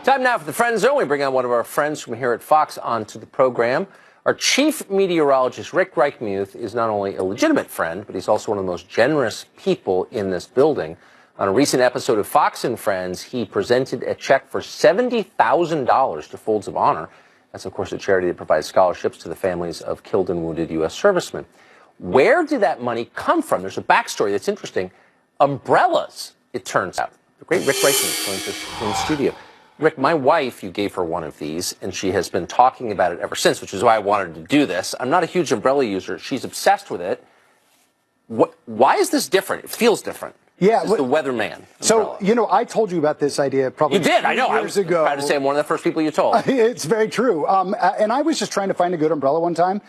Time now for the Friend Zone. We bring on one of our friends from here at Fox onto the program. Our chief meteorologist, Rick Reichmuth, is not only a legitimate friend, but he's also one of the most generous people in this building. On a recent episode of Fox and Friends, he presented a check for $70,000 to Folds of Honor. That's, of course, a charity that provides scholarships to the families of killed and wounded U.S. servicemen. Where did that money come from? There's a backstory that's interesting. Umbrellas, it turns out. The great Rick Reichmuth joins us in the studio. Rick, my wife, you gave her one of these, and she has been talking about it ever since, which is why I wanted to do this. I'm not a huge umbrella user. She's obsessed with it. Why is this different? It feels different. Yeah, it's the Weatherman umbrella. So, you know, I told you about this idea probably you did, I know. years ago. I was proud to say I'm one of the first people you told. It's very true. And I was just trying to find a good umbrella one time,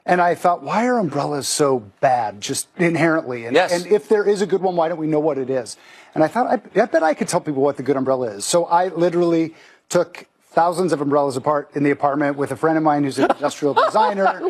and I thought, why are umbrellas so bad, just inherently? And, yes. And if there is a good one, why don't we know what it is? And I thought, I bet I could tell people what the good umbrella is. So I literally took thousands of umbrellas apart in the apartment with a friend of mine who's an industrial designer,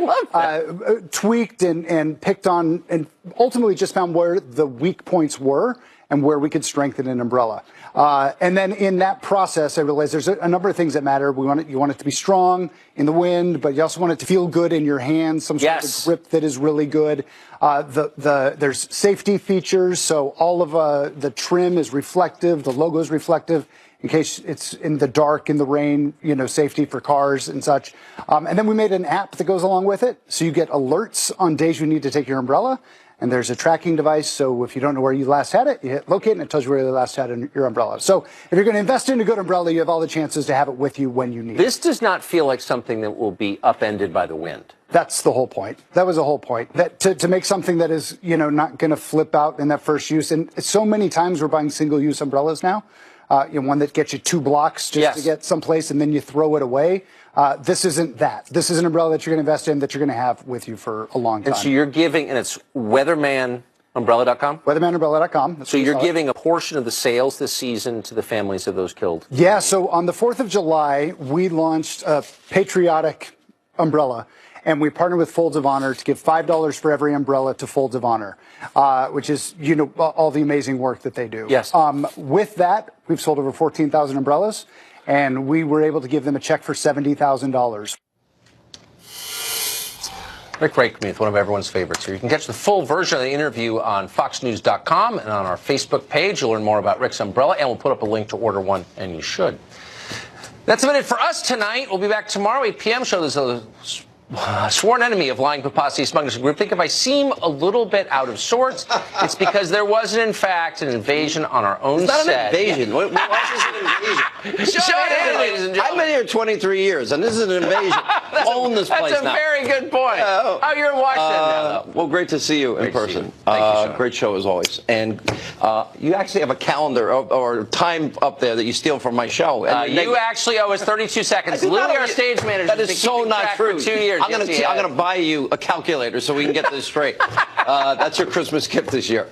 tweaked and picked on, and ultimately just found where the weak points were and where we could strengthen an umbrella. And then in that process, I realized there's a number of things that matter. You want it to be strong in the wind, but you also want it to feel good in your hands, some sort of grip that is really good. There's safety features, so all of the trim is reflective, the logo is reflective, in case it's in the dark, in the rain, you know, safety for cars and such. And then we made an app that goes along with it, so you get alerts on days you need to take your umbrella. And there's a tracking device, so if you don't know where you last had it, you hit locate, and it tells you where you last had your umbrella. So if you're going to invest in a good umbrella, you have all the chances to have it with you when you need it. This does not feel like something that will be upended by the wind. That's the whole point. That was the whole point. That to make something that is, you know, not going to flip out in that first use. And so many times we're buying single-use umbrellas now. You know, one that gets you 2 blocks just to get someplace, and then you throw it away. This isn't that. This is an umbrella that you're going to invest in, that you're going to have with you for a long time. And so you're giving, and it's weathermanumbrella.com? Weathermanumbrella.com. So you're giving a portion of the sales this season to the families of those killed? Yeah, so on the 4th of July, we launched a patriotic umbrella, and we partnered with Folds of Honor to give $5 for every umbrella to Folds of Honor, which is, you know, all the amazing work that they do. Yes. With that, we've sold over 14,000 umbrellas, and we were able to give them a check for $70,000. Rick Reichmuth, one of everyone's favorites here. You can catch the full version of the interview on foxnews.com and on our Facebook page. You'll learn more about Rick's umbrella, and we'll put up a link to order one, and you should. That's about it for us tonight. We'll be back tomorrow, 8 p.m. Show this sworn enemy of lying, hypocrisy, smugness, and groupthink. If I seem a little bit out of sorts, it's because there was, in fact, an invasion on our own set. It's not an invasion. What else is an invasion? Show it, ladies and gentlemen. I've been here 23 years, and this is an invasion. Own this place now. That's a very good point. Oh, you're in Washington now, though. Well, great to see you in person. Thank you, Sean. Great show, as always. And you actually have a calendar or time up there that you steal from my show. And you actually owe us 32 seconds. Lily, our stage manager, that is so not true. For 2 years. I'm going to buy you a calculator so we can get this straight. That's your Christmas gift this year.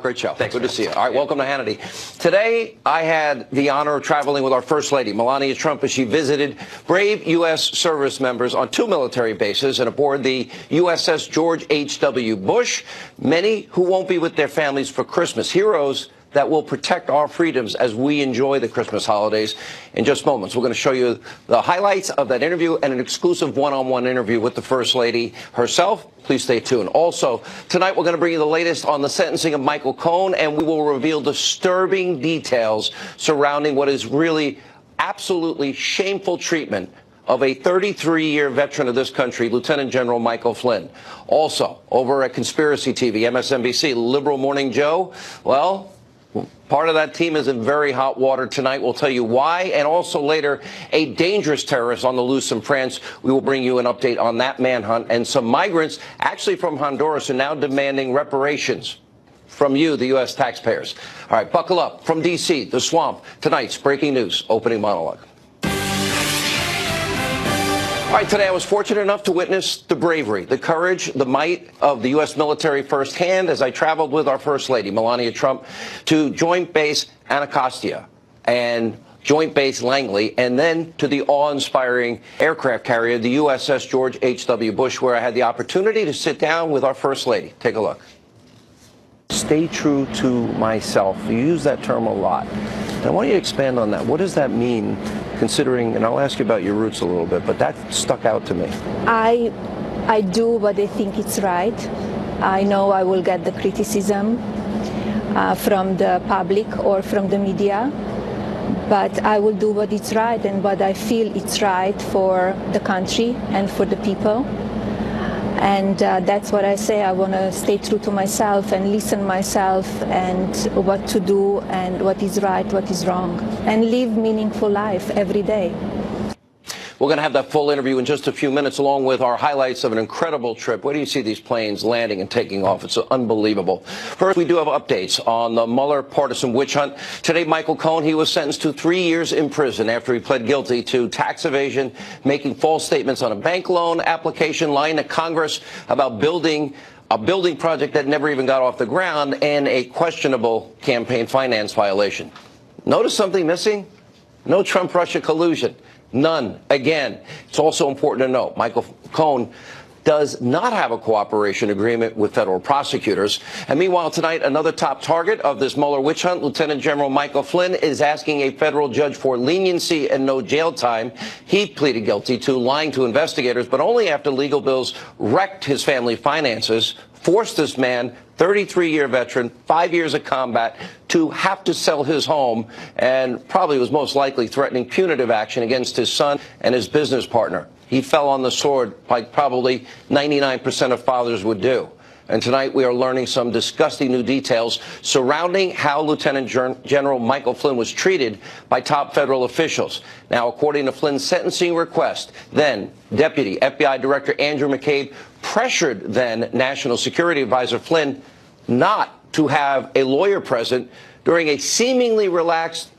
Great show. Thanks, good to see you. All right, welcome to Hannity. Today, I had the honor of traveling with our First Lady, Melania Trump, as she visited brave U.S. service members on 2 military bases and aboard the USS George H.W. Bush, many who won't be with their families for Christmas. Heroes that will protect our freedoms as we enjoy the Christmas holidays. In just moments, we're going to show you the highlights of that interview and an exclusive one-on-one interview with the First Lady herself. Please stay tuned. Also, tonight we're going to bring you the latest on the sentencing of Michael Cohen, and we will reveal disturbing details surrounding what is really absolutely shameful treatment of a 33-year veteran of this country, Lieutenant General Michael Flynn. Also, over at Conspiracy TV, MSNBC, Liberal Morning Joe, well, part of that team is in very hot water tonight. We'll tell you why. And also later, a dangerous terrorist on the loose in France. We will bring you an update on that manhunt. And some migrants, actually from Honduras, are now demanding reparations from you, the U.S. taxpayers. All right, buckle up. From D.C., the swamp, tonight's breaking news opening monologue. All right, today I was fortunate enough to witness the bravery, the courage, the might of the U.S. military firsthand as I traveled with our First Lady, Melania Trump, to Joint Base Anacostia and Joint Base Langley, and then to the awe-inspiring aircraft carrier, the USS George H.W. Bush, where I had the opportunity to sit down with our First Lady. Take a look. Stay true to myself. You use that term a lot. And I want you to expand on that. What does that mean considering, and I'll ask you about your roots a little bit, but that stuck out to me. I do what I think it's right. I know I will get the criticism from the public or from the media, but I will do what is right and what I feel it's right for the country and for the people. And that's what I say. I want to stay true to myself and listen myself and what to do and what is right, what is wrong, and live meaningful life every day. We're going to have that full interview in just a few minutes, along with our highlights of an incredible trip. Where do you see these planes landing and taking off? It's unbelievable. First, we do have updates on the Mueller partisan witch hunt. Today, Michael Cohen, he was sentenced to 3 years in prison after he pled guilty to tax evasion, making false statements on a bank loan application, lying to Congress about building a building project that never even got off the ground, and a questionable campaign finance violation. Notice something missing? No Trump-Russia collusion. None. Again, it's also important to note, Michael Cohen does not have a cooperation agreement with federal prosecutors. And meanwhile, tonight, another top target of this Mueller witch hunt, Lieutenant General Michael Flynn, is asking a federal judge for leniency and no jail time. He pleaded guilty to lying to investigators, but only after legal bills wrecked his family finances, forced this man, 33-year veteran, 5 years of combat, to have to sell his home, and probably was most likely threatening punitive action against his son and his business partner. He fell on the sword like probably 99% of fathers would do. And tonight we are learning some disgusting new details surrounding how Lieutenant General Michael Flynn was treated by top federal officials. Now, according to Flynn's sentencing request, then Deputy FBI Director Andrew McCabe pressured then National Security Advisor Flynn not to have a lawyer present during a seemingly relaxed,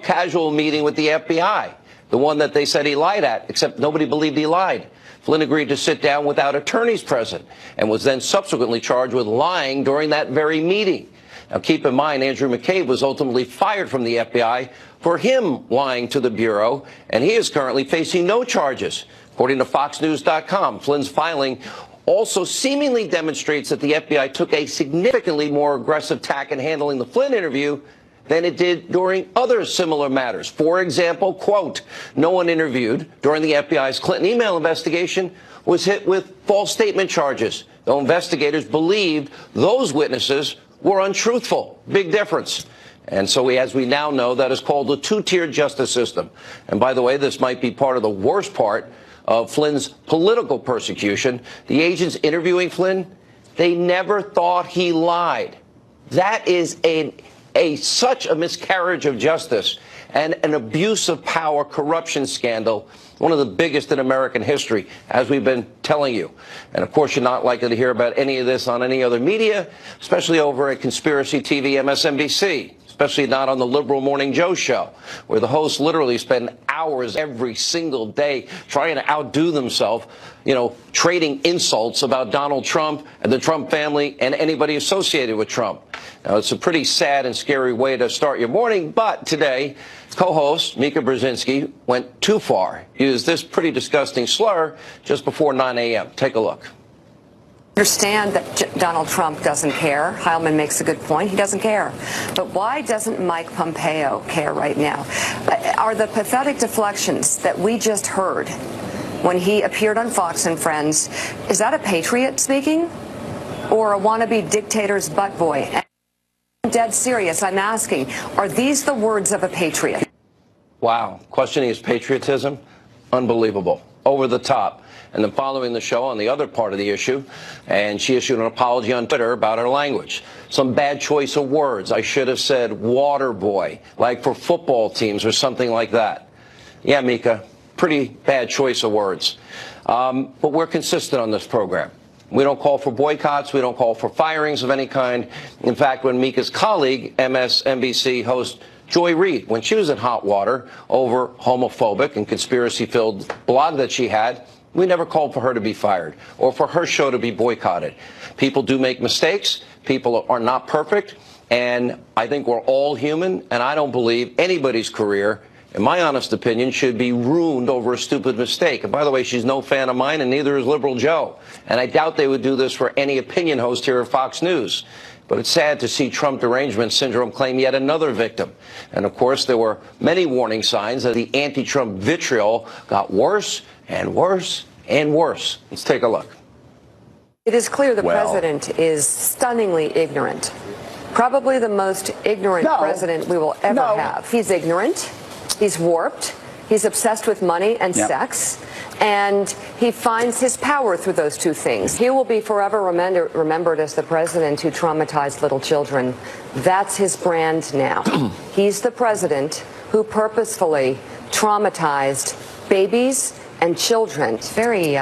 casual meeting with the FBI, the one that they said he lied at, except nobody believed he lied. Flynn agreed to sit down without attorneys present and was then subsequently charged with lying during that very meeting. Now, keep in mind, Andrew McCabe was ultimately fired from the FBI for him lying to the Bureau, and he is currently facing no charges. According to FoxNews.com, Flynn's filing also seemingly demonstrates that the FBI took a significantly more aggressive tack in handling the Flynn interview than it did during other similar matters. For example, quote, no one interviewed during the FBI's Clinton email investigation was hit with false statement charges, though investigators believed those witnesses were untruthful. Big difference. And so as we now know, that is called a two-tiered justice system. And by the way, this might be part of the worst part of Flynn's political persecution. The agents interviewing Flynn, they never thought he lied. That is such a miscarriage of justice and an abuse of power corruption scandal, one of the biggest in American history, as we've been telling you. And of course, you're not likely to hear about any of this on any other media, especially over at Conspiracy TV MSNBC. Especially not on the liberal Morning Joe show, where the hosts literally spend hours every single day trying to outdo themselves, trading insults about Donald Trump and the Trump family and anybody associated with Trump. Now, it's a pretty sad and scary way to start your morning, but today, co-host Mika Brzezinski went too far. Used this pretty disgusting slur just before 9 a.m. Take a look. Understand that Donald Trump doesn't care. Heilman makes a good point. He doesn't care. But why doesn't Mike Pompeo care right now? Are the pathetic deflections that we just heard when he appeared on Fox and Friends, is that a patriot speaking or a wannabe dictator's butt boy? I'm dead serious. I'm asking, are these the words of a patriot? Wow. Questioning his patriotism? Unbelievable. Over the top. And then following the show on the other part of the issue, and she issued an apology on Twitter about her language. Some bad choice of words. I should have said water boy, like for football teams or something like that. Yeah, Mika, pretty bad choice of words. But we're consistent on this program. We don't call for boycotts. We don't call for firings of any kind. In fact, when Mika's colleague, MSNBC host Joy Reid, when she was in hot water over homophobic and conspiracy-filled blog that she had, we never called for her to be fired or for her show to be boycotted. People do make mistakes. People are not perfect. And I think we're all human. And I don't believe anybody's career, in my honest opinion, should be ruined over a stupid mistake. And by the way, she's no fan of mine, and neither is Liberal Joe. And I doubt they would do this for any opinion host here at Fox News. But it's sad to see Trump derangement syndrome claim yet another victim. And of course, there were many warning signs that the anti-Trump vitriol got worse and worse and worse. Let's take a look. It is clear the president is stunningly ignorant. Probably the most ignorant president we will ever have. He's ignorant. He's warped. He's obsessed with money and sex. And he finds his power through those two things. He will be forever remembered as the president who traumatized little children. That's his brand now. He's the president who purposefully traumatized babies and children. It's very,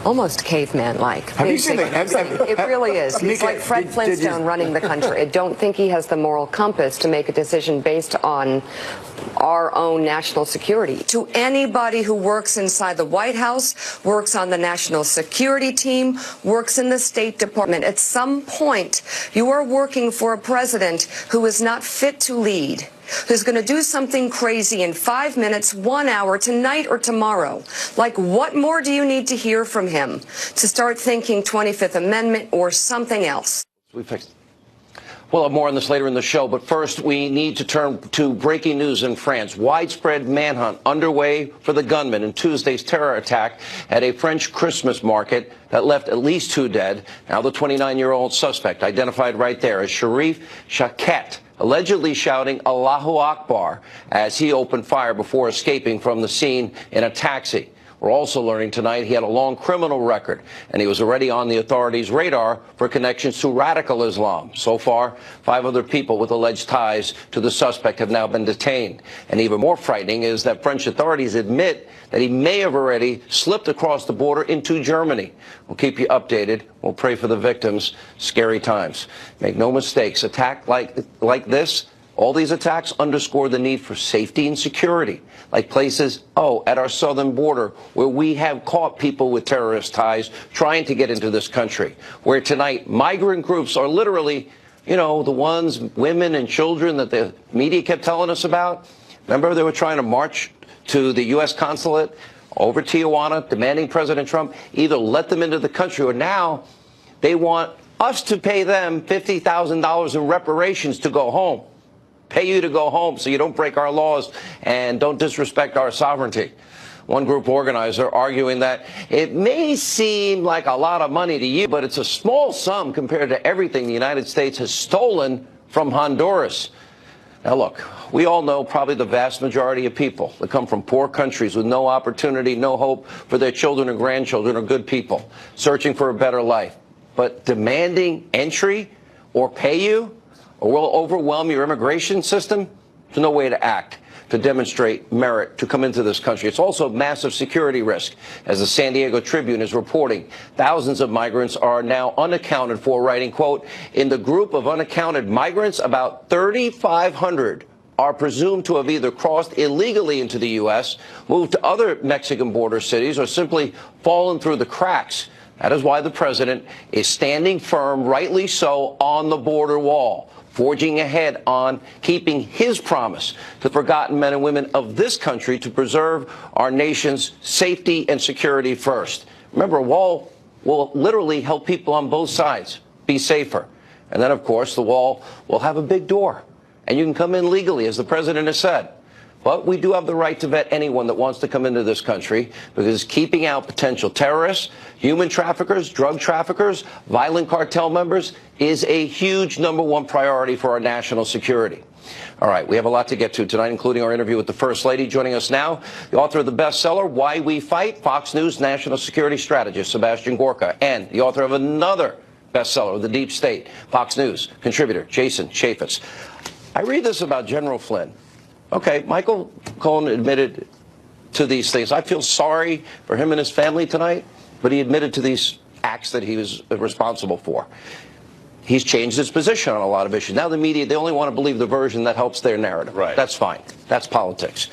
almost caveman-like. Have you seen It really is. He's like Fred Flintstone running the country. I don't think he has the moral compass to make a decision based on our own national security. To anybody who works inside the White House, works on the national security team, works in the State Department, at some point you are working for a president who is not fit to lead, who's going to do something crazy in 5 minutes, 1 hour, tonight or tomorrow. Like, what more do you need to hear from him to start thinking 25th Amendment or something else? We fixed it. We'll have more on this later in the show, but first we need to turn to breaking news in France. Widespread manhunt underway for the gunman in Tuesday's terror attack at a French Christmas market that left at least 2 dead. Now the 29-year-old suspect, identified right there as Sharif Chaket, allegedly shouting Allahu Akbar as he opened fire before escaping from the scene in a taxi. We're also learning tonight he had a long criminal record, and he was already on the authorities' radar for connections to radical Islam. So far, 5 other people with alleged ties to the suspect have now been detained. And even more frightening is that French authorities admit that he may have already slipped across the border into Germany. We'll keep you updated. We'll pray for the victims. Scary times. Make no mistakes. Attack like this, all these attacks underscore the need for safety and security, like places, at our southern border, where we have caught people with terrorist ties trying to get into this country, where tonight migrant groups are literally, the ones, women and children that the media kept telling us about. Remember, they were trying to march to the U.S. consulate over Tijuana, demanding President Trump either let them into the country, or now they want us to pay them $50,000 in reparations to go home. Pay you to go home so you don't break our laws and don't disrespect our sovereignty. One group organizer arguing that it may seem like a lot of money to you, but it's a small sum compared to everything the United States has stolen from Honduras. Now, look, we all know probably the vast majority of people that come from poor countries with no opportunity, no hope for their children and grandchildren are good people searching for a better life. But demanding entry or pay you, or will overwhelm your immigration system, there's no way to act to demonstrate merit to come into this country. It's also a massive security risk. As the San Diego Tribune is reporting, thousands of migrants are now unaccounted for, writing, quote, in the group of unaccounted migrants, about 3,500 are presumed to have either crossed illegally into the U.S., moved to other Mexican border cities, or simply fallen through the cracks. That is why the president is standing firm, rightly so, on the border wall, forging ahead on keeping his promise to the forgotten men and women of this country to preserve our nation's safety and security first. Remember, a wall will literally help people on both sides be safer. And then, of course, the wall will have a big door, and you can come in legally, as the president has said. But we do have the right to vet anyone that wants to come into this country, because keeping out potential terrorists, human traffickers, drug traffickers, violent cartel members is a huge #1 priority for our national security. All right, we have a lot to get to tonight, including our interview with the First Lady. Joining us now, the author of the bestseller, Why We Fight, Fox News national security strategist Sebastian Gorka, and the author of another bestseller, The Deep State, Fox News contributor Jason Chaffetz. I read this about General Flynn. Okay, Michael Cohen admitted to these things. I feel sorry for him and his family tonight, but he admitted to these acts that he was responsible for. He's changed his position on a lot of issues. Now the media, they only want to believe the version that helps their narrative. Right. That's fine. That's politics.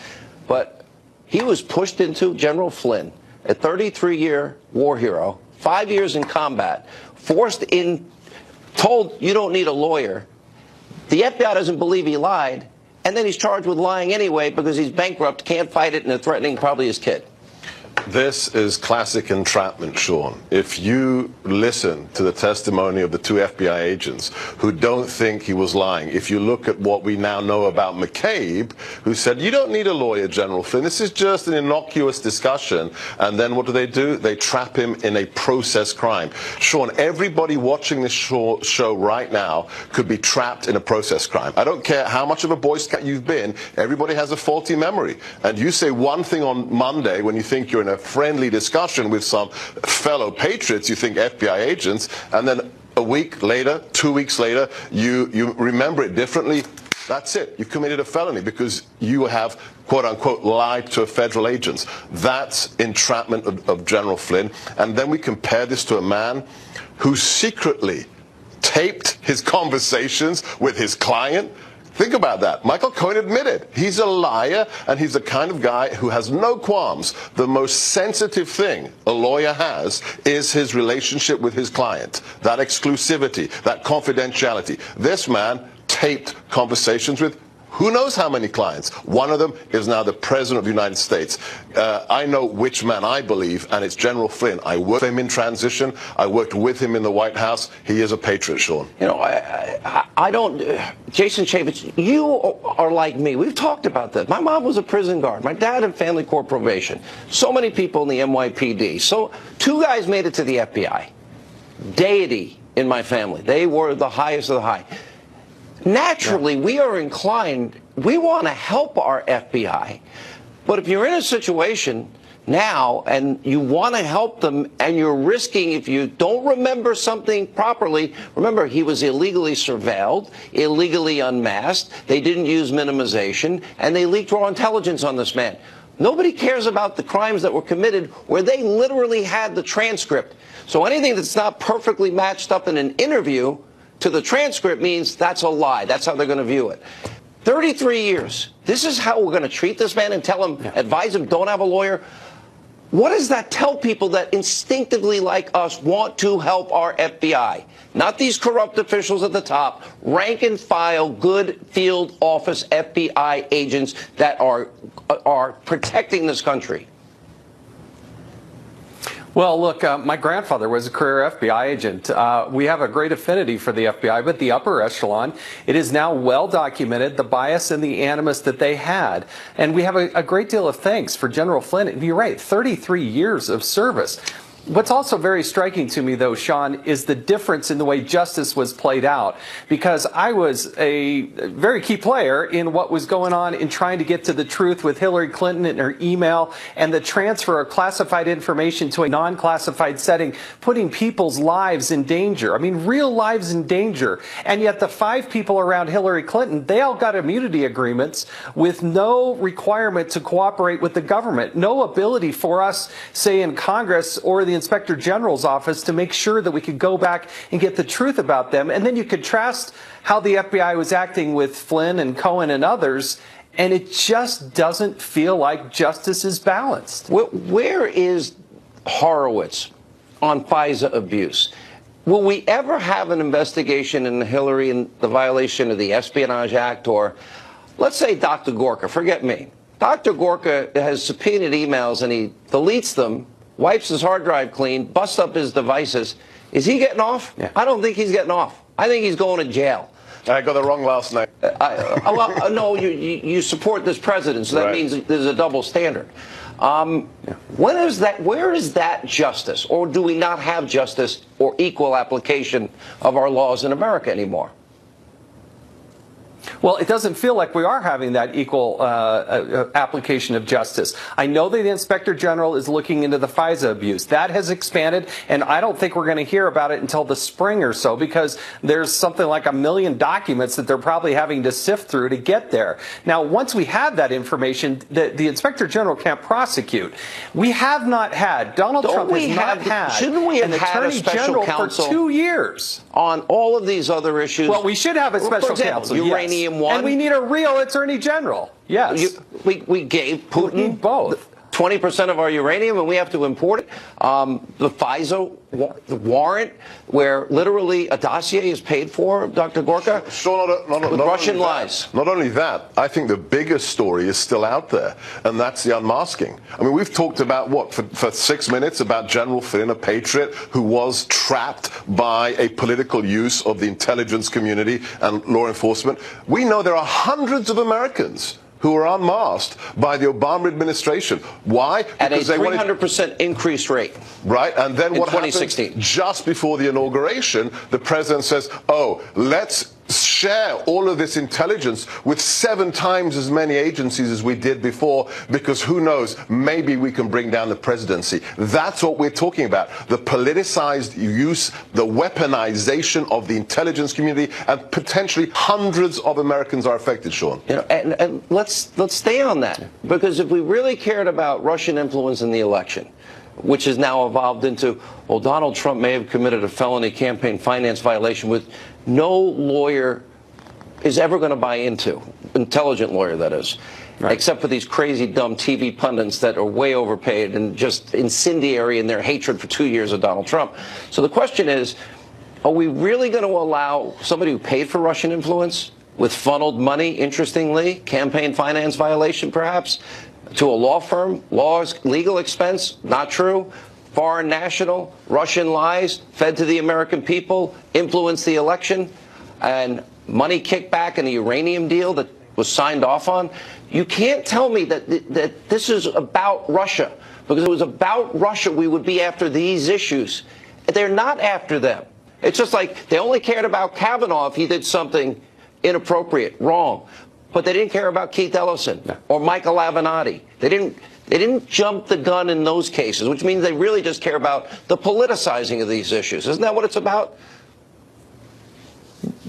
But he was pushed into, General Flynn, a 33-year war hero, 5 years in combat, forced in, told you don't need a lawyer. The FBI doesn't believe he lied. And then he's charged with lying anyway because he's bankrupt, can't fight it, and they're threatening probably his kid. This is classic entrapment, Sean. If you listen to the testimony of the two FBI agents who don't think he was lying, if you look at what we now know about McCabe, who said, you don't need a lawyer, General Flynn, this is just an innocuous discussion, and then what do? They trap him in a process crime. Sean, everybody watching this show right now could be trapped in a process crime. I don't care how much of a Boy Scout you've been, everybody has a faulty memory. And you say one thing on Monday when you think you're in a friendly discussion with some fellow patriots, you think FBI agents, and then a week later, 2 weeks later, you remember it differently. That's it. You committed a felony because you have, quote unquote, lied to a federal agent. That's entrapment of General Flynn. And then we compare this to a man who secretly taped his conversations with his client. Think about that. Michael Cohen admitted he's a liar, and he's the kind of guy who has no qualms. The most sensitive thing a lawyer has is his relationship with his client, that exclusivity, that confidentiality. This man taped conversations with who knows how many clients. One of them is now the President of the United States. I know which man I believe, and it's General Flynn. I worked with him in transition. I worked with him in the White House. He is a patriot, Sean. You know, I don't, Jason Chaffetz, you are like me. We've talked about this. My mom was a prison guard. My dad in family court probation. So many people in the NYPD. So two guys made it to the FBI. Deity in my family. They were the highest of the high. Naturally, we are inclined, we want to help our FBI. But if you're in a situation now and you want to help them and you're risking, if you don't remember something properly, remember he was illegally surveilled, illegally unmasked, they didn't use minimization, and they leaked raw intelligence on this man. Nobody cares about the crimes that were committed where they literally had the transcript. So anything that's not perfectly matched up in an interview to the transcript means that's a lie. That's how they're going to view it. 33 years. This is how we're going to treat this man and tell him, advise him, don't have a lawyer. What does that tell people that instinctively, like us, want to help our FBI? Not these corrupt officials at the top, rank and file, good field office FBI agents that are protecting this country. Well, look, my grandfather was a career FBI agent. We have a great affinity for the FBI, but the upper echelon, it is now well documented, the bias and the animus that they had. And we have a great deal of thanks for General Flynn. And you're right, 33 years of service. What's also very striking to me, though, Sean, is the difference in the way justice was played out. Because I was a very key player in what was going on in trying to get to the truth with Hillary Clinton and her email and the transfer of classified information to a non-classified setting, putting people's lives in danger. I mean, real lives in danger. And yet the 5 people around Hillary Clinton, they all got immunity agreements with no requirement to cooperate with the government. No ability for us, say in Congress or the Inspector General's office, to make sure that we could go back and get the truth about them. And then you contrast how the FBI was acting with Flynn and Cohen and others, and it just doesn't feel like justice is balanced. Where is Horowitz on FISA abuse? Will we ever have an investigation into Hillary and the violation of the Espionage Act? Or let's say Dr. Gorka, forget me. Dr. Gorka has subpoenaed emails and he deletes them, wipes his hard drive clean, busts up his devices. Is he getting off? Yeah. I don't think he's getting off. I think he's going to jail. I got the wrong last name. No, you support this president, so that means there's a double standard. When is that? Where is that justice? Or do we not have justice or equal application of our laws in America anymore? Well, it doesn't feel like we are having that equal application of justice. I know that the Inspector General is looking into the FISA abuse. That has expanded, and I don't think we're going to hear about it until the spring or so, because there's something like 1 million documents that they're probably having to sift through to get there. Now, once we have that information, the Inspector General can't prosecute. We have not had, Donald Trump has not had shouldn't we have an had a Attorney special General counsel for 2 years on all of these other issues? Well, we should have a special counsel, yes. One. And we need a real Attorney General. Yes. We gave Putin both 20% of our uranium, and we have to import it. The FISA the warrant, where literally a dossier is paid for, Dr. Gorka, with Russian lies. Not only that, I think the biggest story is still out there, and that's the unmasking. I mean, we've talked about, what, for 6 minutes, about General Flynn, a patriot who was trapped by a political use of the intelligence community and law enforcement. We know there are hundreds of Americans who were unmasked by the Obama administration. Why? Because at a 300% increased rate. Right, and then what happened? 2016. Just before the inauguration, the president says, oh, let's share all of this intelligence with 7 times as many agencies as we did before, because who knows, maybe we can bring down the presidency. That's what we're talking about. The politicized use, the weaponization of the intelligence community, and potentially hundreds of Americans are affected, Sean. You know, and let's stay on that, because if we really cared about Russian influence in the election, which has now evolved into, well, Donald Trump may have committed a felony campaign finance violation, with no lawyer is ever going to buy into, intelligent lawyer that is, right, except for these crazy dumb TV pundits that are way overpaid and just incendiary in their hatred for 2 years of Donald Trump. So the question is, are we really going to allow somebody who paid for Russian influence with funneled money, interestingly, campaign finance violation perhaps, to a law firm, legal expense, not true, foreign national, Russian lies, fed to the American people, influenced the election, and money kickback in the uranium deal that was signed off on? You can't tell me that this is about Russia, because if it was about Russia, we would be after these issues. They're not after them. It's just like they only cared about Kavanaugh if he did something inappropriate, wrong. But they didn't care about Keith Ellison or Michael Avenatti. They didn't jump the gun in those cases, which means they really just care about the politicizing of these issues. Isn't that what it's about?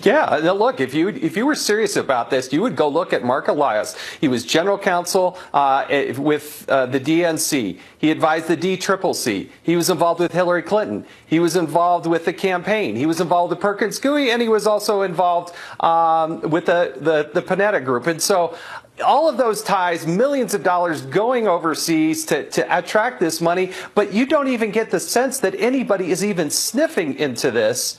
Yeah, now look, if you were serious about this, you would go look at Mark Elias. He was general counsel with the DNC. He advised the DCCC. He was involved with Hillary Clinton. He was involved with the campaign. He was involved with Perkins Coie, and he was also involved with the Panetta Group. And so all of those ties, millions of dollars going overseas to attract this money, but you don't even get the sense that anybody is even sniffing into this.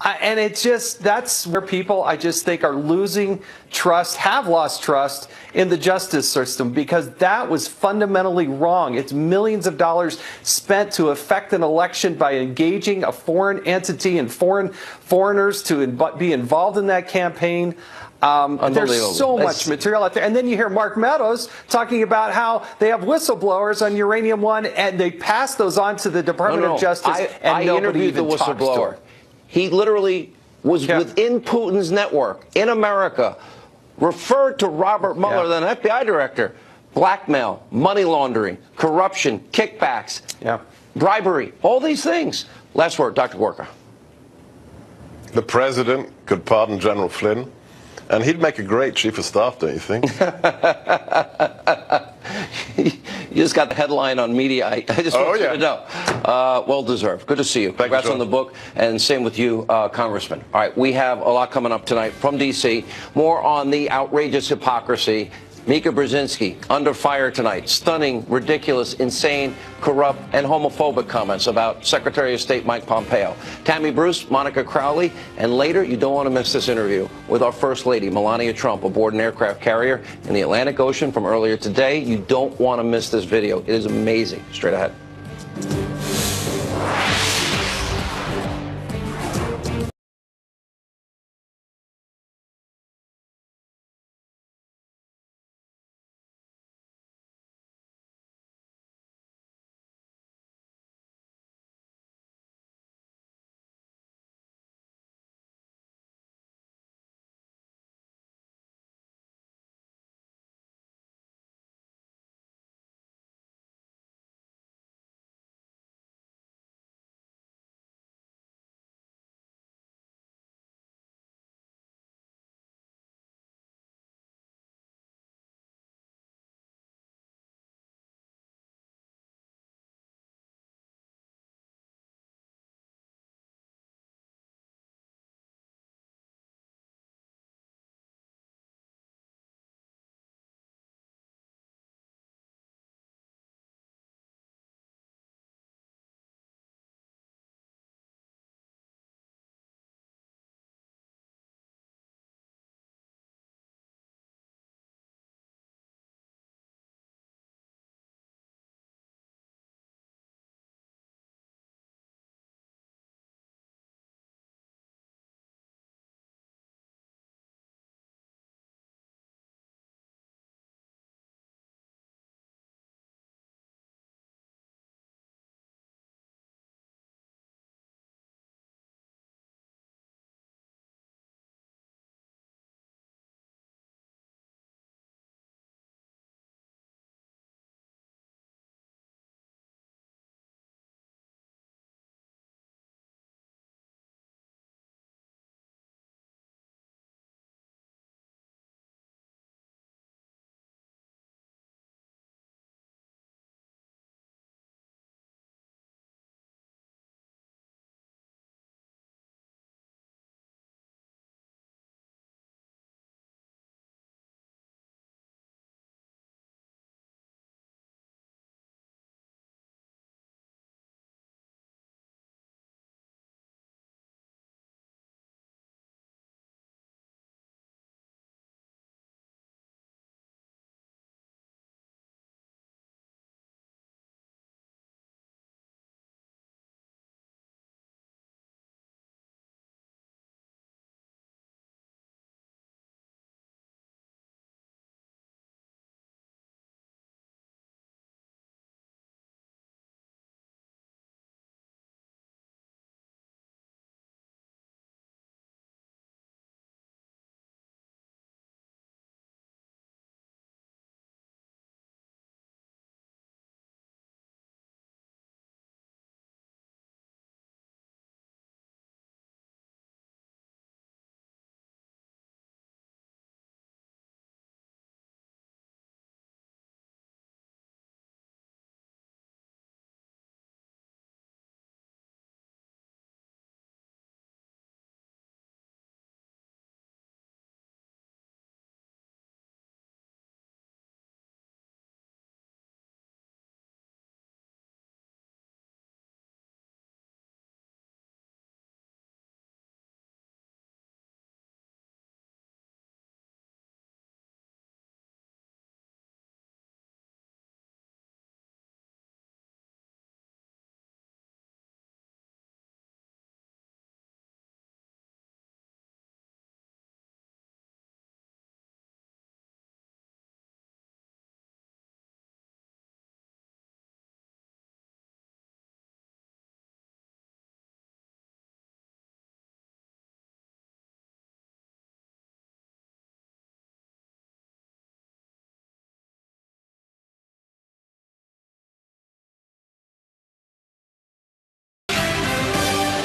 And it's just, that's where people, I just think, are losing trust, have lost trust in the justice system, because that was fundamentally wrong. It's millions of dollars spent to affect an election by engaging a foreign entity and foreigners to be involved in that campaign. There's so much material out there. And then you hear Mark Meadows talking about how they have whistleblowers on Uranium One, and they pass those on to the Department of Justice, and nobody interviewed even the talks to whistleblower. her. He literally was within Putin's network in America, referred to Robert Mueller, then FBI director, blackmail, money laundering, corruption, kickbacks, bribery, all these things. Last word, Dr. Gorka. The president could pardon General Flynn, and he'd make a great chief of staff, don't you think? You just got the headline on media. I just want you to know. Well deserved. Good to see you. Congrats on the book, and same with you, Congressman. All right, we have a lot coming up tonight from D.C. More on the outrageous hypocrisy. Mika Brzezinski under fire tonight. Stunning, ridiculous, insane, corrupt, and homophobic comments about Secretary of State Mike Pompeo. Tammy Bruce, Monica Crowley, and later, you don't want to miss this interview with our First Lady, Melania Trump, aboard an aircraft carrier in the Atlantic Ocean from earlier today. You don't want to miss this video. It is amazing. Straight ahead.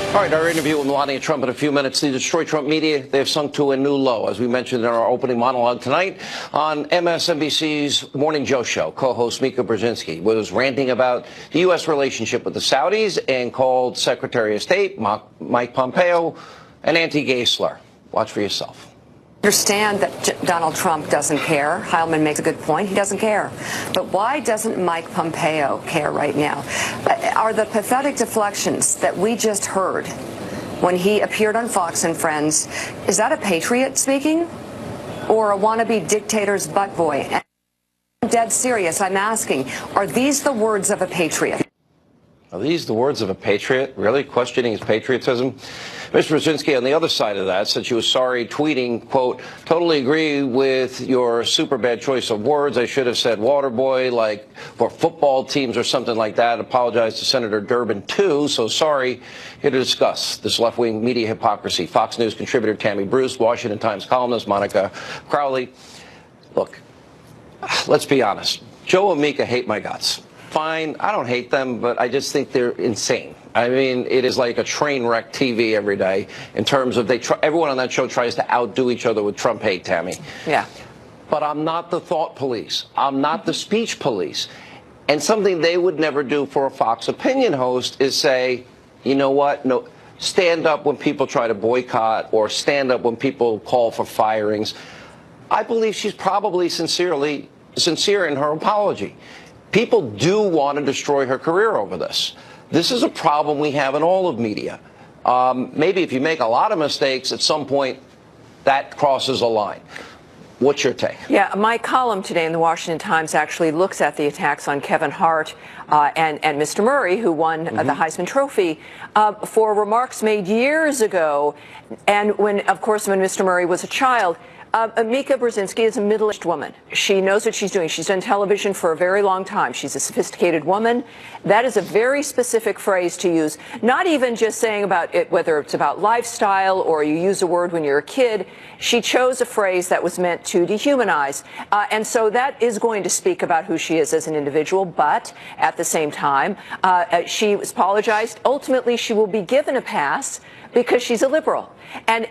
All right, our interview with Melania Trump in a few minutes. The Destroy Trump media, they have sunk to a new low, as we mentioned in our opening monologue tonight. On MSNBC's Morning Joe show, co-host Mika Brzezinski was ranting about the U.S. relationship with the Saudis and called Secretary of State Mike Pompeo an anti-gay slur. Watch for yourself. Understand that Donald Trump doesn't care. Heilman makes a good point. He doesn't care. But why doesn't Mike Pompeo care right now? Are the pathetic deflections that we just heard when he appeared on Fox and Friends, is that a patriot speaking or a wannabe dictator's butt boy? And I'm dead serious. I'm asking, are these the words of a patriot? Are these the words of a patriot? Really? Questioning his patriotism? Mr. Brzezinski, on the other side of that, said she was sorry, tweeting, quote, totally agree with your super bad choice of words. I should have said water boy, like for football teams or something like that. Apologize to Senator Durbin, too. So sorry. Here to discuss this left-wing media hypocrisy. Fox News contributor Tammy Bruce, Washington Times columnist Monica Crowley. Look, let's be honest. Joe and Mika hate my guts. Fine, I don't hate them, but I just think they're insane. I mean, it is like a train wreck TV every day in terms of everyone on that show tries to outdo each other with Trump hate, Tammy. Yeah. But I'm not the thought police. I'm not the speech police. And something they would never do for a Fox opinion host is say, you know what, no, stand up when people try to boycott or stand up when people call for firings. I believe she's probably sincere in her apology. People do want to destroy her career over this. This is a problem we have in all of media. Maybe if you make a lot of mistakes, at some point, that crosses a line. What's your take? Yeah, my column today in the Washington Times actually looks at the attacks on Kevin Hart and Mr. Murray, who won the Heisman Trophy, for remarks made years ago. And of course, when Mr. Murray was a child. Mika Brzezinski is a middle-aged woman. She knows what she's doing. She's done television for a very long time. She's a sophisticated woman. That is a very specific phrase to use, not even just saying about it, whether it's about lifestyle or you use a word when you're a kid. She chose a phrase that was meant to dehumanize. And so that is going to speak about who she is as an individual. But at the same time, she apologized. Ultimately, she will be given a pass because she's a liberal. And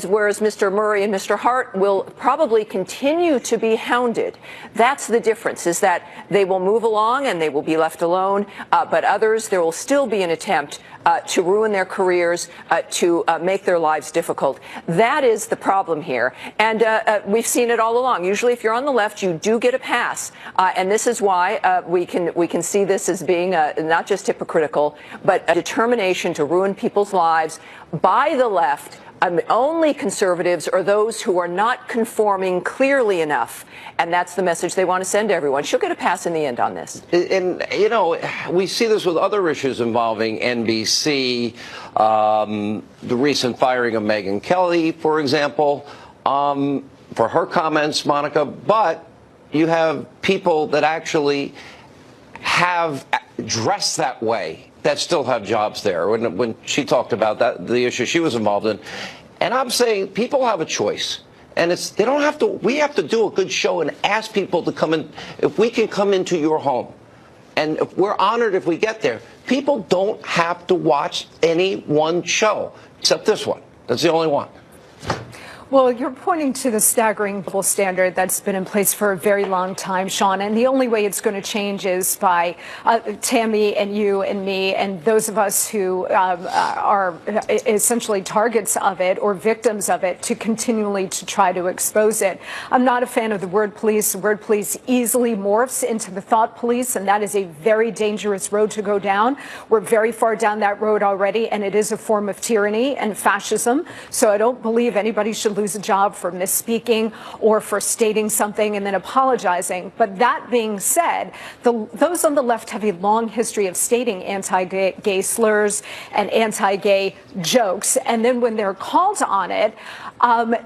whereas Mr. Murray and Mr. Hart will probably continue to be hounded. That's the difference, is that they will move along and they will be left alone. But others, there will still be an attempt to ruin their careers, to make their lives difficult. That is the problem here. And we've seen it all along. Usually if you're on the left, you do get a pass. And this is why we can see this as being not just hypocritical, but a determination to ruin people's lives by the left. Only conservatives are those who are not conforming clearly enough. And that's the message they want to send to everyone. She'll get a pass in the end on this. And, you know, we see this with other issues involving NBC, the recent firing of Megyn Kelly, for example, for her comments, Monica. But you have people that actually have dressed that way that still have jobs there. When she talked about that, the issue she was involved in. And I'm saying people have a choice. And they don't have to, we have to do a good show and ask people to come in. If we can come into your home, and if we're honored if we get there, people don't have to watch any one show, except this one. That's the only one. Well, you're pointing to the staggering double standard that's been in place for a very long time, Sean, and the only way it's going to change is by Tammy and you and me and those of us who are essentially targets of it or victims of it to continually to try to expose it. I'm not a fan of the word police. The word police easily morphs into the thought police, and that is a very dangerous road to go down. We're very far down that road already, and it is a form of tyranny and fascism. So I don't believe anybody should lose a job for misspeaking or for stating something and then apologizing. But that being said, those on the left have a long history of stating anti-gay slurs and anti-gay jokes. And then when they're called on it,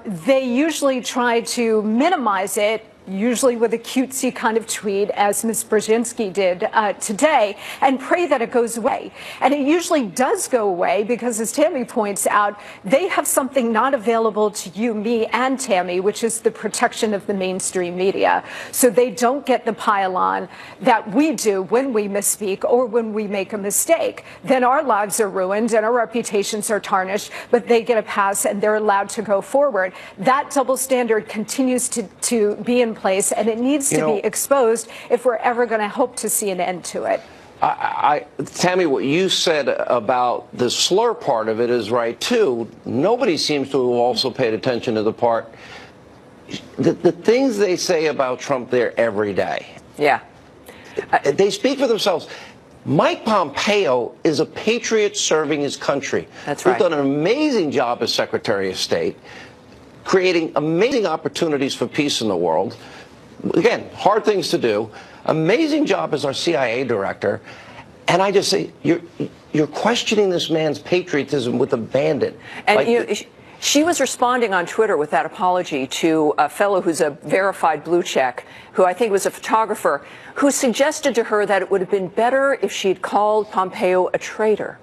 they usually try to minimize it usually with a cutesy kind of tweet, as Ms. Brzezinski did today, and pray that it goes away. And it usually does go away because, as Tammy points out, they have something not available to you, me, and Tammy, which is the protection of the mainstream media. So they don't get the pile-on that we do when we misspeak or when we make a mistake. Then our lives are ruined and our reputations are tarnished, but they get a pass and they're allowed to go forward. That double standard continues to be in place, and it needs to be exposed if we're ever going to hope to see an end to it. Tammy, what you said about the slur part of it is right, too. Nobody seems to have also paid attention to the part, the things they say about Trump there every day. Yeah. They speak for themselves. Mike Pompeo is a patriot serving his country. That's right. He's done an amazing job as Secretary of State, creating amazing opportunities for peace in the world. Again, hard things to do. Amazing job as our CIA director. And I just say, you're questioning this man's patriotism with abandon. And she was responding on Twitter with that apology to a fellow who's a verified blue check, who I think was a photographer, who suggested to her that it would have been better if she'd called Pompeo a traitor.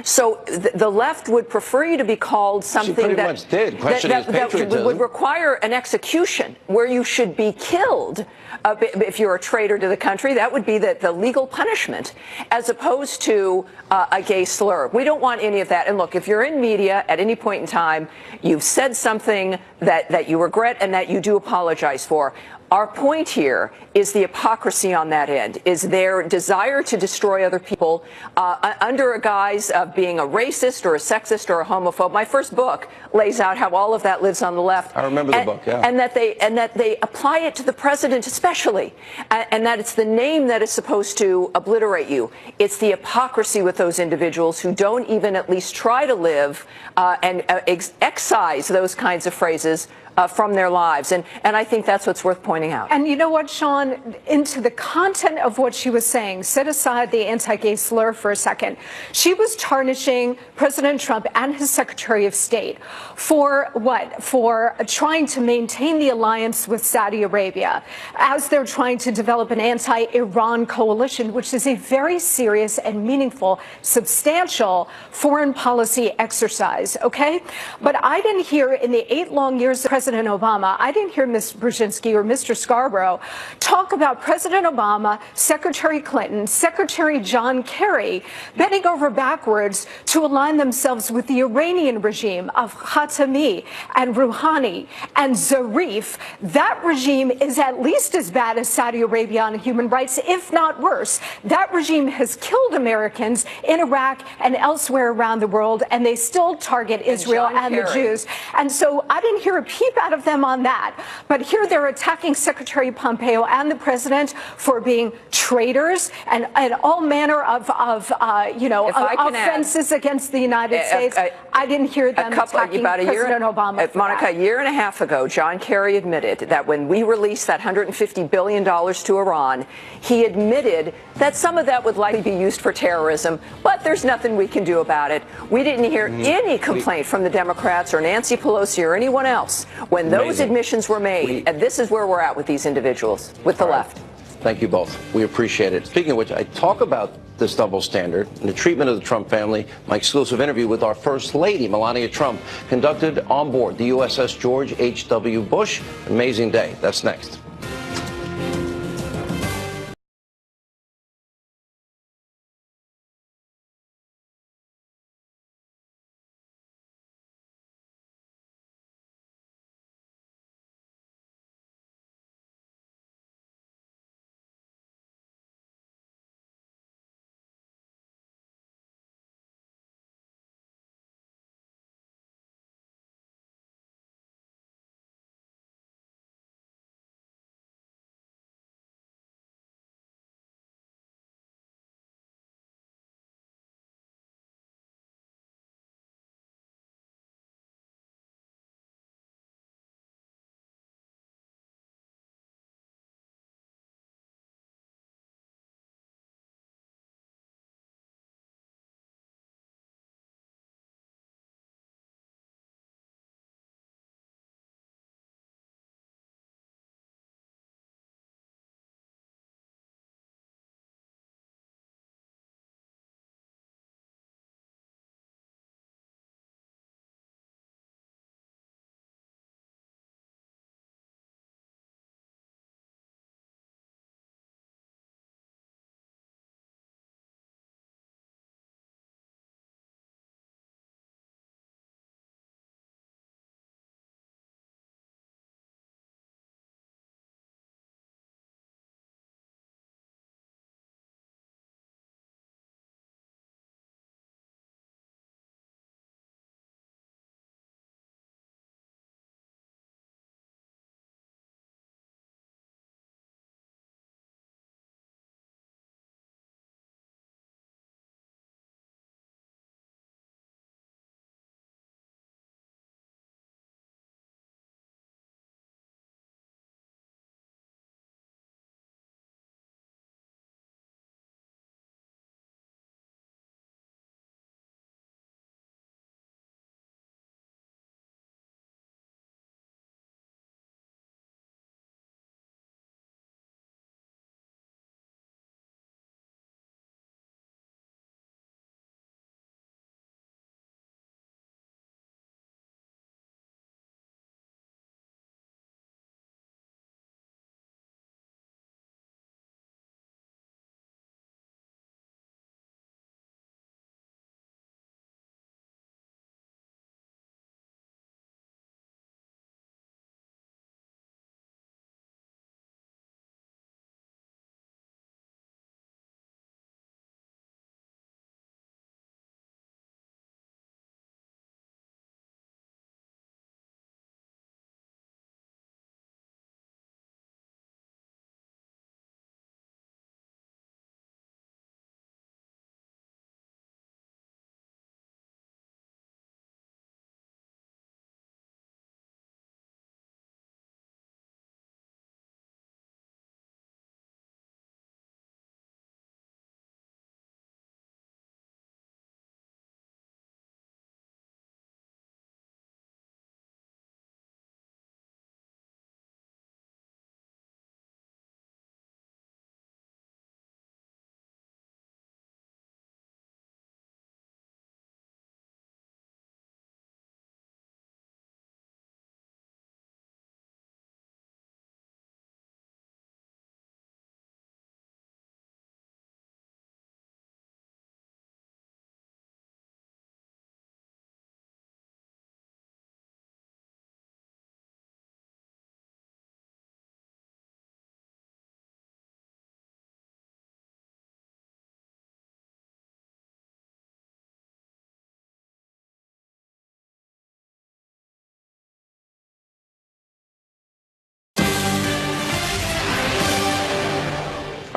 So the left would prefer you to be called something that would require an execution where you should be killed if you're a traitor to the country. That would be the legal punishment, as opposed to a gay slur. We don't want any of that. And look, if you're in media at any point in time, you've said something that you regret and that you do apologize for. Our point here is the hypocrisy on that end, is their desire to destroy other people under a guise of being a racist or a sexist or a homophobe. My first book lays out how all of that lives on the left. I remember the book, yeah. And that they apply it to the president especially, and that it's the name that is supposed to obliterate you. It's the hypocrisy with those individuals who don't even at least try to live and excise those kinds of phrases from their lives. And I think that's what's worth pointing out. And you know what, Sean, into the content of what she was saying, set aside the anti-gay slur for a second. She was tarnishing President Trump and his Secretary of State for what? For trying to maintain the alliance with Saudi Arabia as they're trying to develop an anti-Iran coalition, which is a very serious and meaningful, substantial foreign policy exercise, okay? But I didn't hear in the 8 long years of President Obama, I didn't hear Ms. Brzezinski or Mr. Scarborough talk about President Obama, Secretary Clinton, Secretary John Kerry bending over backwards to align themselves with the Iranian regime of Khatami and Rouhani and Zarif. That regime is at least as bad as Saudi Arabia on human rights, if not worse. That regime has killed Americans in Iraq and elsewhere around the world, and they still target Israel and the Jews. And so I didn't hear a peep out of them on that. But here they're attacking Secretary Pompeo and the president for being traitors and all manner of offenses against the United States. I didn't hear them attacking President Obama. Monica, a year and a half ago, John Kerry admitted that when we released that $150 billion to Iran, he admitted that some of that would likely be used for terrorism, but there's nothing we can do about it. We didn't hear any complaint from the Democrats or Nancy Pelosi or anyone else when those admissions were made. And this is where we're at with these individuals, with the left. Thank you both. We appreciate it. Speaking of which, I talk about this double standard and the treatment of the Trump family. My exclusive interview with our First Lady, Melania Trump, conducted on board the USS George H.W. Bush. Amazing day. That's next.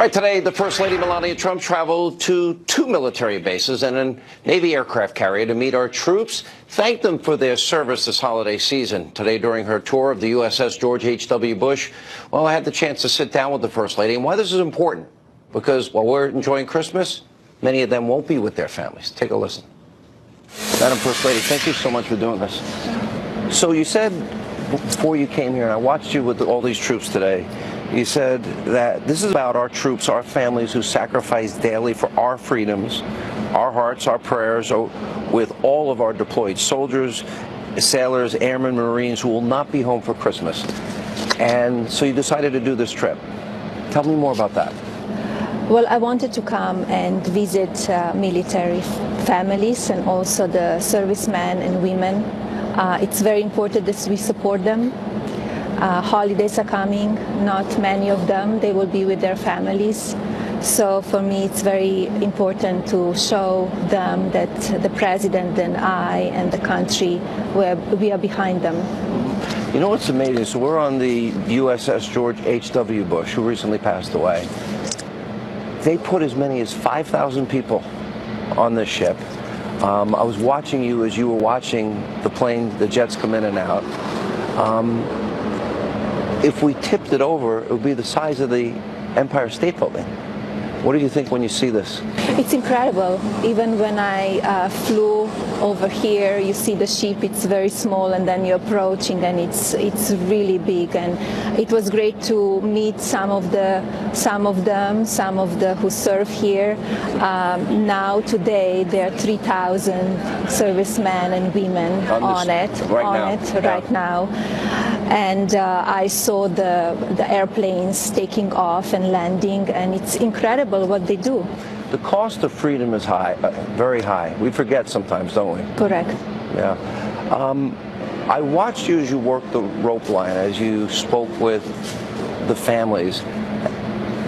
right, today, the First Lady Melania Trump traveled to 2 military bases and a Navy aircraft carrier to meet our troops, thank them for their service this holiday season. Today, during her tour of the USS George H.W. Bush, well, I had the chance to sit down with the First Lady. And why this is important, because while we're enjoying Christmas, many of them won't be with their families. Take a listen. Madam First Lady, thank you so much for doing this. So you said before you came here, and I watched you with all these troops today, you said that this is about our troops, our families who sacrifice daily for our freedoms. Our hearts, our prayers are with all of our deployed soldiers, sailors, airmen, Marines who will not be home for Christmas. And so you decided to do this trip. Tell me more about that. Well, I wanted to come and visit military families and also the servicemen and women. It's very important that we support them. Holidays are coming, not many of them, they will be with their families. So for me it's very important to show them that the president and I and the country, we are behind them. You know what's amazing? So we're on the USS George H.W. Bush, who recently passed away. They put as many as 5,000 people on this ship. I was watching you as you were watching the plane, the jets come in and out. If we tipped it over, it would be the size of the Empire State Building. What do you think when you see this? It's incredible. Even when I flew over here, you see the ship, it's very small, and then you're approaching and it's really big. And it was great to meet some of the who serve here. Now today there are 3,000 servicemen and women on it right now. And I saw the airplanes taking off and landing, and it's incredible what they do. The cost of freedom is high, very high. We forget sometimes, don't we? Correct. Yeah. I watched you as you worked the rope line, as you spoke with the families.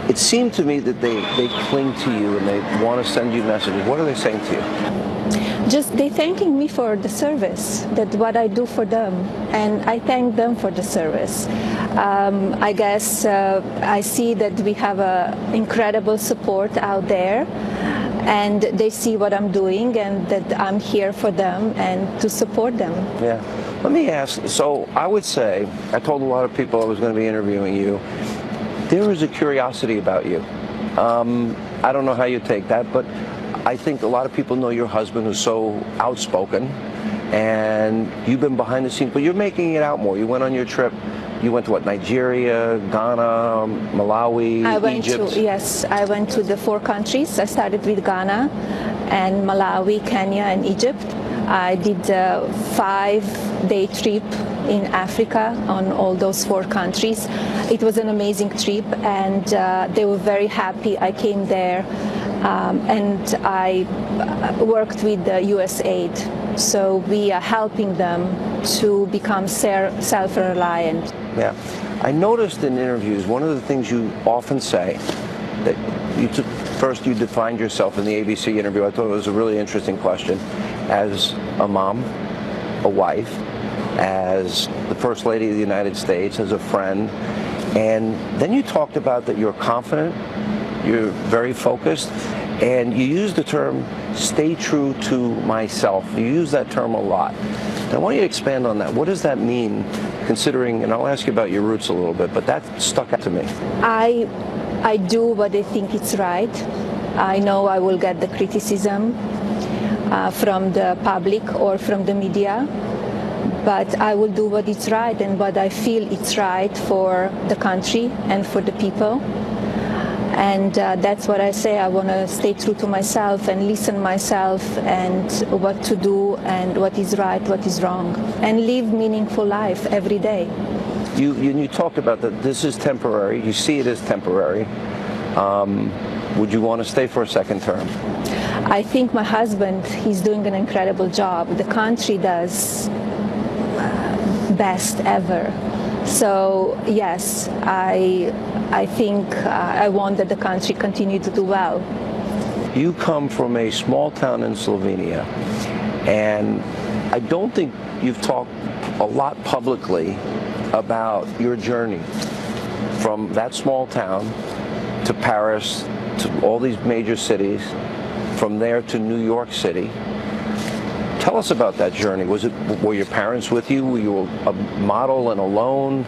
It seemed to me that they cling to you and they want to send you messages. What are they saying to you? Just they thanking me for the service, that what I do for them, and I thank them for the service. I guess I see that we have incredible support out there, and they see what I'm doing and that I'm here for them and to support them. Yeah. Let me ask, so I would say, I told a lot of people I was going to be interviewing you, there is a curiosity about you. I don't know how you take that, but I think a lot of people know your husband who's so outspoken, and you've been behind the scenes, but you're making it out more. You went on your trip. You went to what, Nigeria, Ghana, Malawi, Egypt? Yes, I went to the 4 countries. I started with Ghana and Malawi, Kenya, and Egypt. I did a 5-day trip in Africa on all those 4 countries. It was an amazing trip, and they were very happy I came there. And I worked with the USAID, so we are helping them to become self-reliant. Yeah. I noticed in interviews, one of the things you often say, that first you defined yourself in the ABC interview. I thought it was a really interesting question. As a mom, a wife, as the First Lady of the United States, as a friend, and then you talked about that you're confident, you're very focused, and you use the term, stay true to myself. You use that term a lot. And I want you to expand on that. What does that mean, considering, and I'll ask you about your roots a little bit, but that stuck out to me. I do what I think it's right. I know I will get the criticism from the public or from the media, but I will do what is right and what I feel it's right for the country and for the people. And that's what I say. I want to stay true to myself and listen myself and what to do and what is right, what is wrong, and live meaningful life every day. You talked about that this is temporary. You see it as temporary. Would you want to stay for a second term? I think my husband, he's doing an incredible job. The country does best ever. So yes, I think I want that the country continue to do well. You come from a small town in Slovenia, and I don't think you've talked a lot publicly about your journey from that small town to Paris, to all these major cities, from there to New York City. Tell us about that journey. Were your parents with you? Were you a model and alone?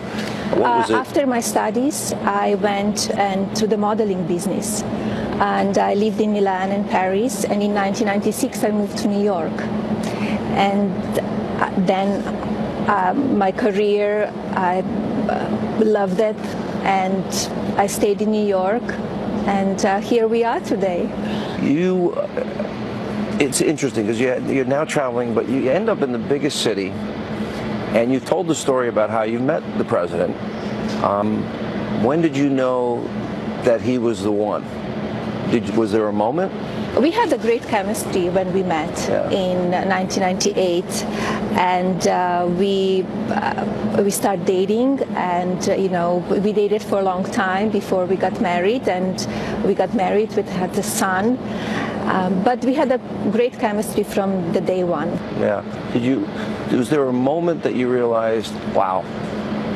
What was it? After my studies, I went to the modeling business. And I lived in Milan and Paris. And in 1996, I moved to New York. And then my career, I loved it. And I stayed in New York. And here we are today. It's interesting because you're now traveling, but you end up in the biggest city, and you told the story about how you met the president. When did you know that he was the one? Was there a moment? We had a great chemistry when we met in 1998, and we started dating, and we dated for a long time before we got married, and we got married. We had a son, but we had a great chemistry from the day one. Yeah. Was there a moment that you realized, wow,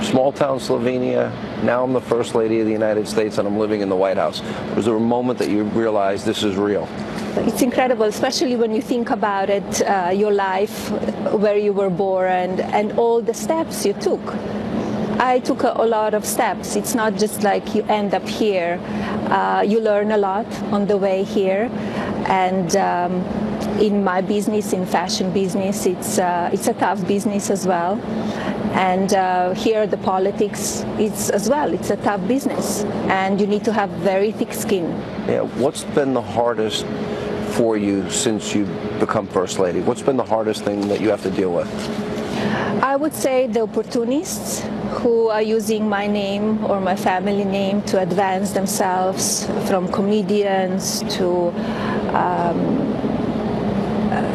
small town Slovenia, now I'm the First Lady of the United States and I'm living in the White House? Was there a moment that you realized this is real? It's incredible, especially when you think about it, your life, where you were born, and all the steps you took. I took a lot of steps. It's not just like you end up here. You learn a lot on the way here. And in my business, in fashion business, it's a tough business as well. And here the politics is as well. It's a tough business, and you need to have very thick skin. Yeah. What's been the hardest for you since you've become First Lady? What's been the hardest thing that you have to deal with? I would say the opportunists who are using my name or my family name to advance themselves, from comedians to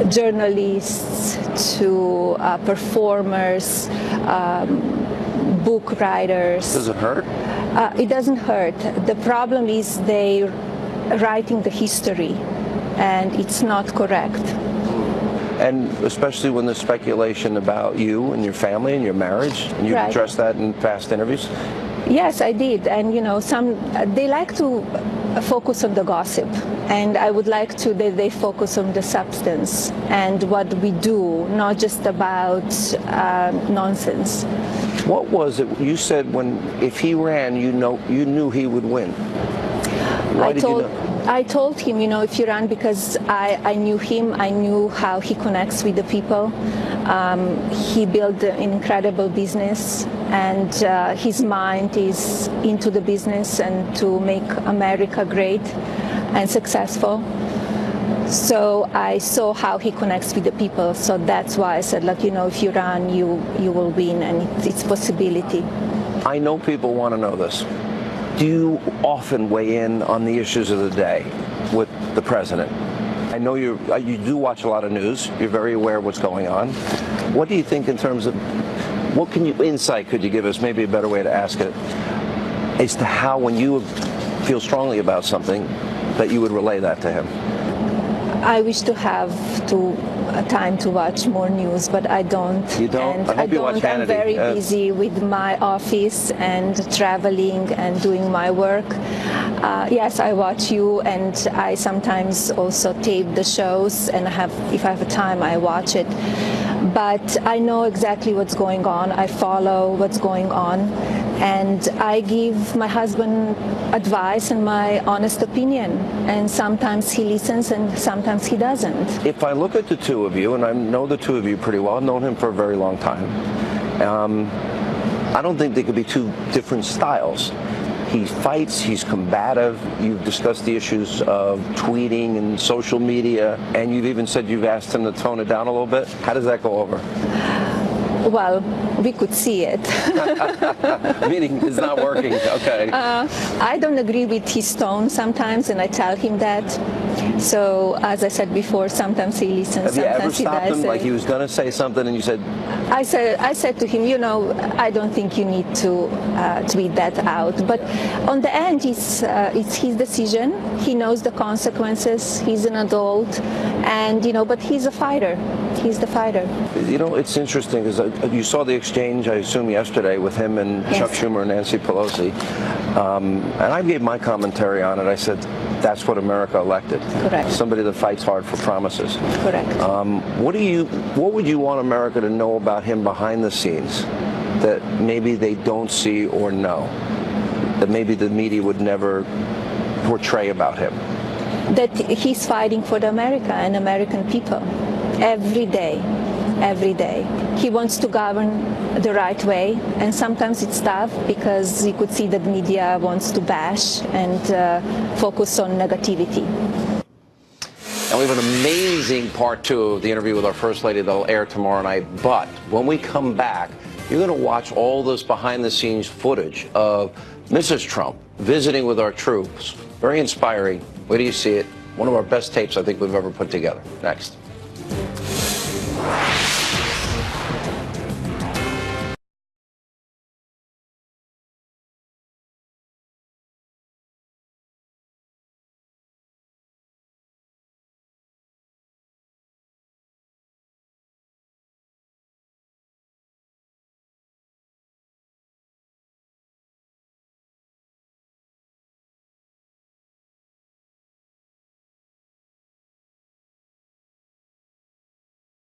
journalists to performers, book writers. Does it hurt? It doesn't hurt. The problem is they're writing the history, and it's not correct. And especially when there's speculation about you and your family and your marriage, and you've addressed that in past interviews? Yes, I did. And they like to focus on the gossip, and I would like that they focus on the substance and what we do, not just about nonsense. What was it you said if he ran, you knew he would win? Why did you know? I told him, if you run, because I knew him, I knew how he connects with the people. He built an incredible business, and his mind is into the business and to make America great and successful. So I saw how he connects with the people. So that's why I said, if you run, you will win, and it's a possibility. I know people want to know this. Do you often weigh in on the issues of the day with the president? I know you do watch a lot of news. You're very aware of what's going on. What do you think in terms of, insight could you give us, maybe a better way to ask it, as to how, when you feel strongly about something, that you would relay that to him? I wish to have time to watch more news, but I don't. You don't? And I hope you watch Hannity. I'm very busy with my office and traveling and doing my work. Yes, I watch you, and I sometimes also tape the shows, and if I have time, I watch it. But I know exactly what's going on. I follow what's going on, and I give my husband advice and my honest opinion. And sometimes he listens, and sometimes he doesn't. If I look at the two of you, and I know the two of you pretty well, I've known him for a very long time, I don't think they could be two different styles. He fights, he's combative. You've discussed the issues of tweeting and social media, and you've even said you've asked him to tone it down a little bit. How does that go over? Well, we could see it. Meaning it's not working. Okay. I don't agree with his tone sometimes, and I tell him that. So, as I said before, sometimes he listens, sometimes he doesn't. Have you ever stopped him? Like he was going to say something and you said... I said to him, I don't think you need to tweet that out. But on the end, it's his decision. He knows the consequences. He's an adult, and but he's a fighter. He's the fighter. You know, it's interesting because you saw the exchange, I assume, yesterday with him and Chuck Schumer and Nancy Pelosi. And I gave my commentary on it. I said, that's what America elected. Correct. Somebody that fights hard for promises. Correct. What would you want America to know about him behind the scenes that maybe they don't see or know, that maybe the media would never portray about him? That he's fighting for the America and American people every day, every day. He wants to govern the right way, and sometimes it's tough because you could see that the media wants to bash and focus on negativity. And we have an amazing part 2 of the interview with our First Lady that'll air tomorrow night. But when we come back, you're going to watch all this behind-the-scenes footage of Mrs. Trump visiting with our troops. Very inspiring. Where do you see it? One of our best tapes I think we've ever put together. Next.